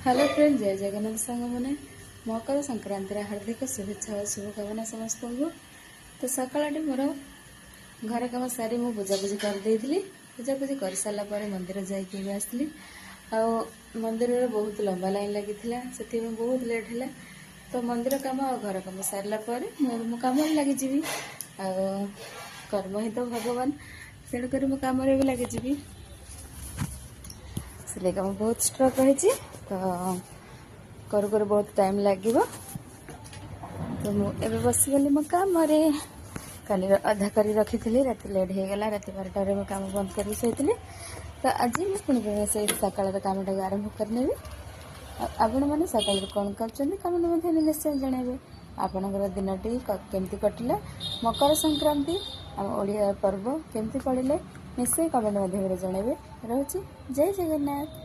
Hello friend, जय जगन्नाथ सांग मैंने मकर संक्रांति हार्दिक शुभेच्छा और शुभकामना समस्त को। तो सकाल मोर घर कम सारी मुझे पूजापूजी करदे पूजापूजी कर सारापर मंदिर जाइए आसली। मंदिर में बहुत लंबा लाइन लगी से बहुत लेट है। तो मंदिर कम और घर कम सारापर मो कम लगी कर्म ही तो भगवान तेणुक मो कम भी लगी सिलाई काम बहुत स्ट्रक रही। तो करू करू बहुत टाइम लगे। तो मुझे बसगली मो कम काली अधा कर रखी थी रात लेट हो गला रात 12 में काम बंद कर सोई। तो आज मुझे से सकाल कम आरंभ करने आपण मैंने सकाल कौन कर कमेंट मध्य निश्चय जनइबे। आपणकर दिन केमती कटिला मकर संक्रांति आम ओडिया पर्व केमती पड़े निश्चय कमेंट मध्यम जनइबे। रोची जय जगन्नाथ।